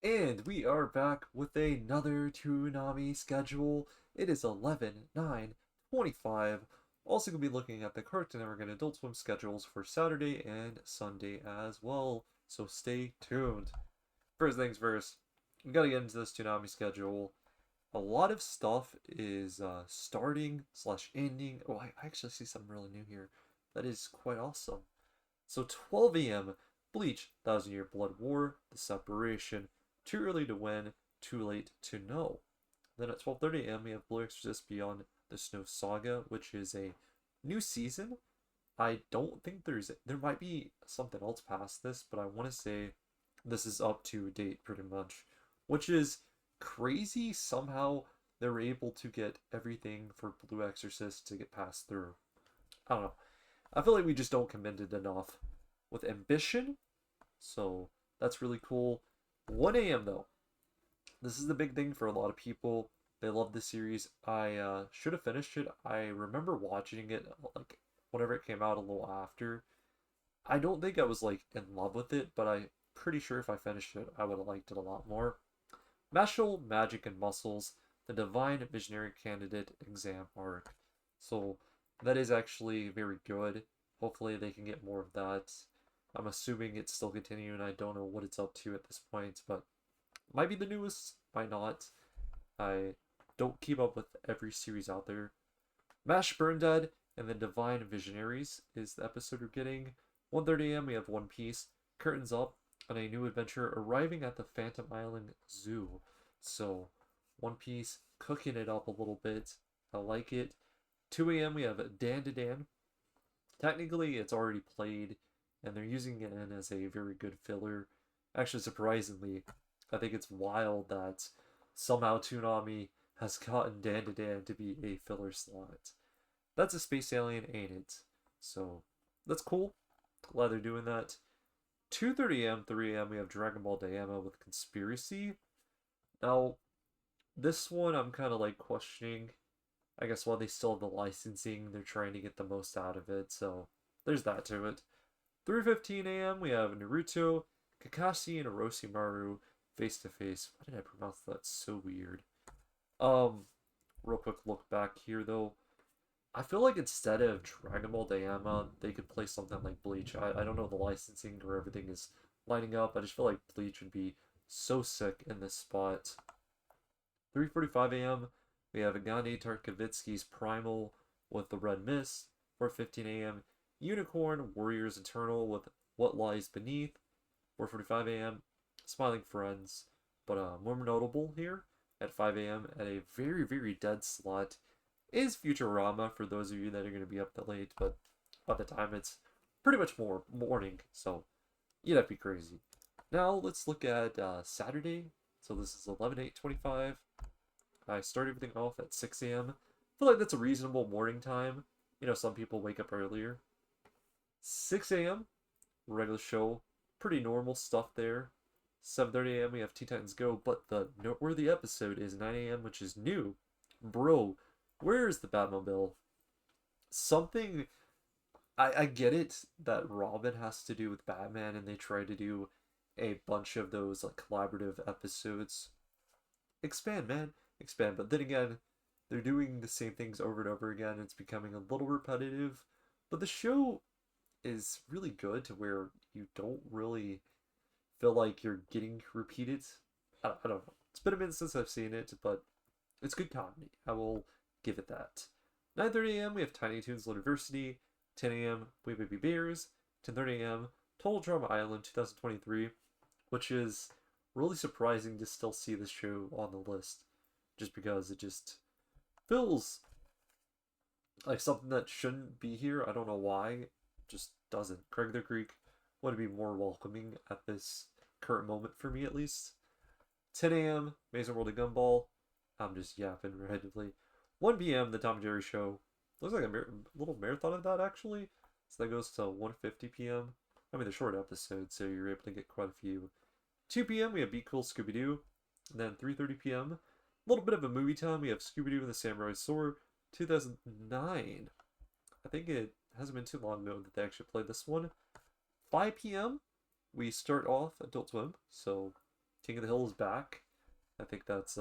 And we are back with another Toonami schedule. It is 11/9/25. Also going to be looking at the Cartoon Network and Adult Swim schedules for Saturday and Sunday as well. So stay tuned. First things first, we got to get into this Toonami schedule. A lot of stuff is starting slash ending. Oh, I actually see something really new here. That is quite awesome. So 12 a.m. Bleach, Thousand Year Blood War, The Separation, Too Early to Win, Too Late to Know. Then at 12:30 a.m. we have Blue Exorcist Beyond the Snow Saga, which is a new season. I don't think there might be something else past this, but I want to say this is up to date pretty much, which is crazy. Somehow they're able to get everything for Blue Exorcist to get passed through. I don't know. I feel like we just don't commend it enough with ambition. So that's really cool. 1 a.m. though. This is the big thing for a lot of people. They love this series. I should have finished it. I remember watching it like whenever it came out a little after. I don't think I was like in love with it, but I'm pretty sure if I finished it, I would have liked it a lot more. MASHLE, Magic and Muscles, the Divine Visionary Candidate Exam Arc. So that is actually very good. Hopefully they can get more of that. I'm assuming it's still continuing. I don't know what it's up to at this point, but might be the newest, might not. I don't keep up with every series out there. Mash Burn Dead and the Divine Visionaries is the episode we're getting. 1:30 a.m. we have One Piece. Curtains up on a new adventure arriving at the Phantom Island Zoo. So One Piece cooking it up a little bit. I like it. 2 a.m. we have Dan to Dan. Technically, it's already played, and they're using it in as a very good filler. Actually, surprisingly, I think it's wild that somehow Toonami has gotten Dan to Dan to be a filler slot. That's a space alien, ain't it? So that's cool. Glad they're doing that. 2:30 a.m., 3 a.m. we have Dragon Ball Daima with Conspiracy. Now, this one I'm kind of like questioning. I guess while they still have the licensing, they're trying to get the most out of it. So there's that to it. 3:15 a.m. we have Naruto, Kakashi, and Orochimaru face to face. Why did I pronounce that so weird? Um, Real quick look back here though. I feel like instead of Dragon Ball Daima, they could play something like Bleach. I don't know the licensing or everything is lining up. I just feel like Bleach would be so sick in this spot. 3:45 a.m. we have Agane Tarkovitsky's Primal with the Red Mist. 4:15 a.m. Unicorn Warriors Eternal with What Lies Beneath. 4:45 a.m. Smiling Friends, but more notable here at 5 a.m. at a very dead slot is Futurama for those of you that are going to be up that late, but by the time it's pretty much more morning, so yeah, that'd be crazy. Now let's look at Saturday. So this is 11/8/25. I start everything off at 6 a.m. I feel like that's a reasonable morning time. You know, some people wake up earlier. 6 a.m. regular show, pretty normal stuff there. 7:30 a.m. we have Teen Titans Go, but the noteworthy episode is 9 a.m., which is new. Bro, where is the Batmobile? Something I get it that Robin has to do with Batman and they try to do a bunch of those like collaborative episodes. Expand, man, expand. But then again, they're doing the same things over and over again. It's becoming a little repetitive. But the show is really good to where you don't really feel like you're getting repeated. I don't know. It's been a minute since I've seen it, but it's good comedy. I will give it that. 9:30 a.m. we have Tiny Toons University. 10 a.m. We Baby Bears. 10:30 a.m. Total Drama Island 2023, which is really surprising to still see this show on the list, just because it just feels like something that shouldn't be here. I don't know why. It just doesn't. Craig the Greek would be more welcoming at this current moment for me, at least. 10 a.m. Amazing World of Gumball. I'm just yapping randomly. 1 p.m. The Tom and Jerry Show. Looks like a little marathon of that, actually. So that goes to 1:50 p.m. I mean, they're short episodes, so you're able to get quite a few. 2 p.m. we have Be Cool Scooby-Doo. And then 3:30 p.m. a little bit of a movie time. We have Scooby-Doo and the Samurai Sword. 2009. I think it hasn't been too long ago that they actually played this one. 5 p.m. we start off Adult Swim, so King of the Hill is back. I think that's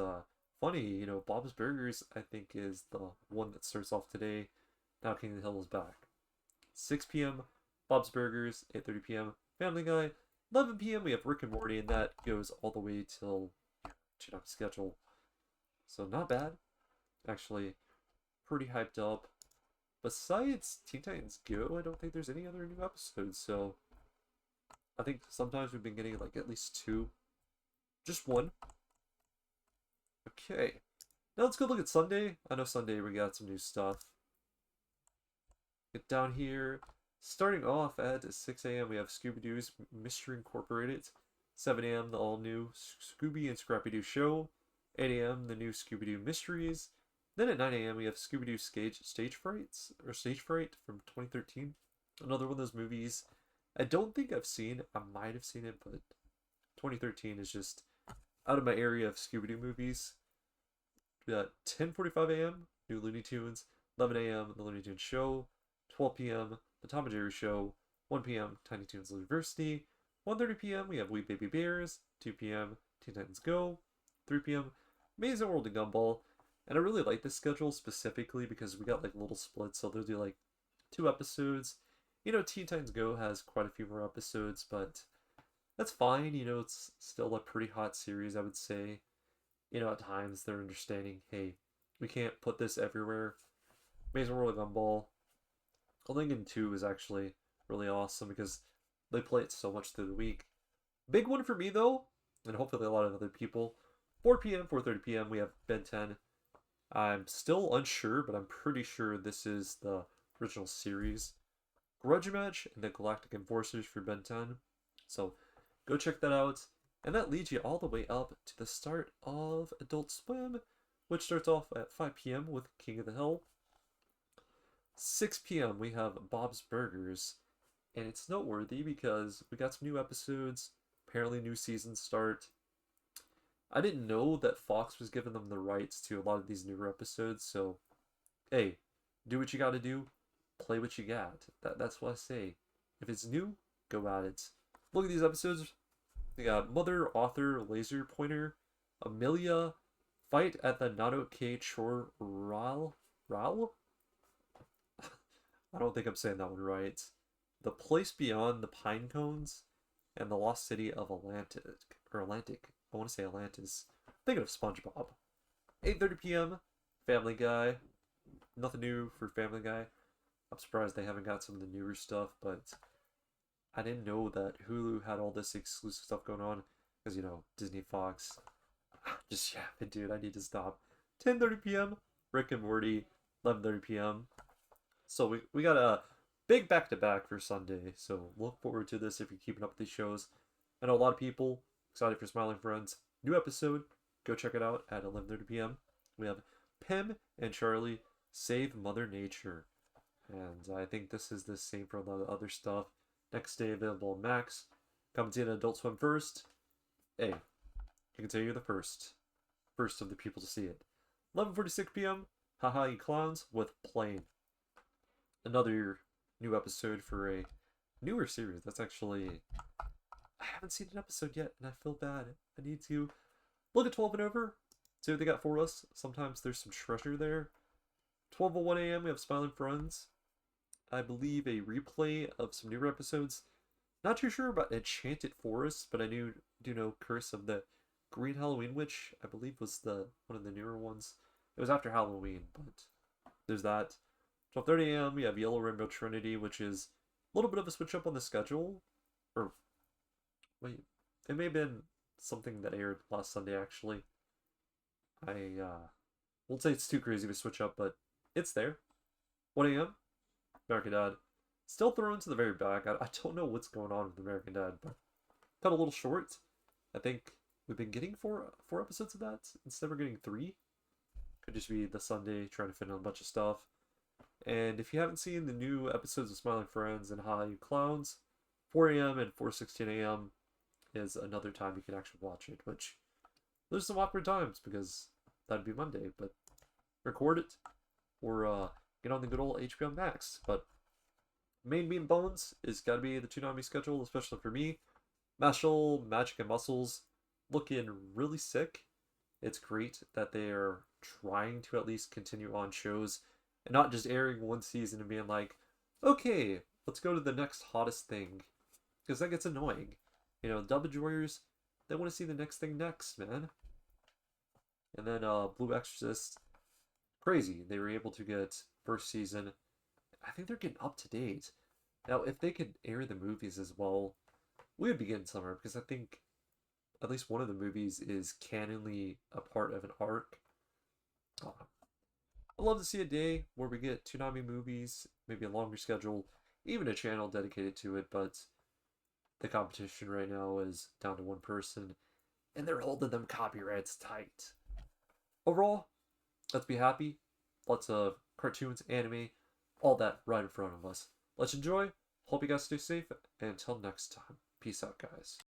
funny. You know, Bob's Burgers, I think, is the one that starts off today. Now King of the Hill is back. 6 p.m. Bob's Burgers. 8:30 p.m. Family Guy. 11 p.m. we have Rick and Morty, and that goes all the way till Chinook schedule. So not bad. Actually, pretty hyped up. Besides Teen Titans Go, I don't think there's any other new episodes. So I think sometimes we've been getting like at least 2. Just 1. Okay. Now let's go look at Sunday. I know Sunday we got some new stuff. Get down here. Starting off at 6 a.m. we have Scooby-Doo's Mystery Incorporated. 7 a.m. the all-new Scooby and Scrappy-Doo show. 8 a.m. the new Scooby-Doo Mysteries. Then at 9 a.m. we have Scooby-Doo Stage Fright from 2013. Another one of those movies I don't think I've seen. I might have seen it, but 2013 is just out of my area of Scooby-Doo movies. We got 10:45 a.m. new Looney Tunes. 11 a.m. the Looney Tunes show. 12 p.m. the Tom and Jerry show. 1 p.m. Tiny Toons University. 1:30 p.m. we have We Baby Bears. 2 p.m. Teen Titans Go. 3 p.m. Amazing World of Gumball. And I really like this schedule specifically because we got like little splits, so they'll do like 2 episodes. You know, Teen Titans Go has quite a few more episodes, but that's fine. You know, it's still a pretty hot series, I would say. You know, at times they're understanding, hey, we can't put this everywhere. Amazing World of Gumball. Lincoln 2 is actually really awesome because they play it so much through the week. Big one for me though, and hopefully a lot of other people. 4 p.m., 4:30 p.m. we have Ben 10. I'm still unsure, but I'm pretty sure this is the original series. Grudge Match and the Galactic Enforcers for Ben 10. So go check that out. And that leads you all the way up to the start of Adult Swim, which starts off at 5 p.m. with King of the Hill. 6 p.m. we have Bob's Burgers. And it's noteworthy because we got some new episodes. Apparently new seasons start. I didn't know that Fox was giving them the rights to a lot of these newer episodes, so hey, do what you gotta do, play what you got. That's what I say. If it's new, go at it. Look at these episodes. We got Mother, Author, Laser Pointer, Amelia, Fight at the Not Okay Chore Ral? I don't think I'm saying that one right. The Place Beyond the Pine Cones, and the Lost City of Atlantic. I want to say Atlantis. I'm thinking of SpongeBob. 8:30 p.m. Family Guy. Nothing new for Family Guy. I'm surprised they haven't got some of the newer stuff, but I didn't know that Hulu had all this exclusive stuff going on. Because, you know, Disney Fox. Just yapping, dude. I need to stop. 10:30 p.m. Rick and Morty. 11:30 p.m. So we got a big back-to-back for Sunday. So look forward to this if you're keeping up with these shows. I know a lot of people excited for Smiling Friends. New episode. Go check it out at 11:30 p.m. We have Pim and Charlie Save Mother Nature. And I think this is the same for a lot of other stuff. Next day available on Max. Comes in Adult Swim first. Hey, I can tell you're the first. First of the people to see it. 11:46 p.m. Haha You Clowns with Plane. Another new episode for a newer series. That's actually... I haven't seen an episode yet, and I feel bad. I need to look at 12 and over, see what they got for us. Sometimes there's some treasure there. 12:01 a.m. we have Smiling Friends. I believe a replay of some newer episodes. Not too sure about Enchanted Forest, but I do know Curse of the Green Halloween Witch. I believe was one of the newer ones. It was after Halloween, but there's that. 12:30 a.m. we have Yellow Rainbow Trinity, which is a little bit of a switch up on the schedule. Or wait, it may have been something that aired last Sunday actually. I won't say it's too crazy to switch up, but it's there. 1 a.m. American Dad. Still thrown to the very back. I don't know what's going on with American Dad, but cut a little short. I think we've been getting four episodes of that instead we're getting 3. Could just be the Sunday trying to fit in a bunch of stuff. And if you haven't seen the new episodes of Smiling Friends and Hi You Clowns, 4 a.m. and 4:16 a.m. is another time you can actually watch it, which there's some awkward times because that'd be Monday, but record it or get on the good old HBO Max. But main meat and bones is got to be the Toonami schedule, especially for me. MASHLE, Magic and Muscles, looking really sick. It's great that they're trying to at least continue on shows and not just airing one season and being like, okay, let's go to the next hottest thing. Because that gets annoying. You know, dub enjoyers, they want to see the next thing next, man. And then Blue Exorcist, crazy. They were able to get first season. I think they're getting up to date. Now, if they could air the movies as well, we would be getting somewhere because I think at least one of the movies is canonly a part of an arc. I'd love to see a day where we get Toonami movies, maybe a longer schedule, even a channel dedicated to it, but the competition right now is down to one person, and they're holding them copyrights tight. Overall, let's be happy. Lots of cartoons, anime, all that right in front of us. Let's enjoy. Hope you guys stay safe, and until next time, peace out, guys.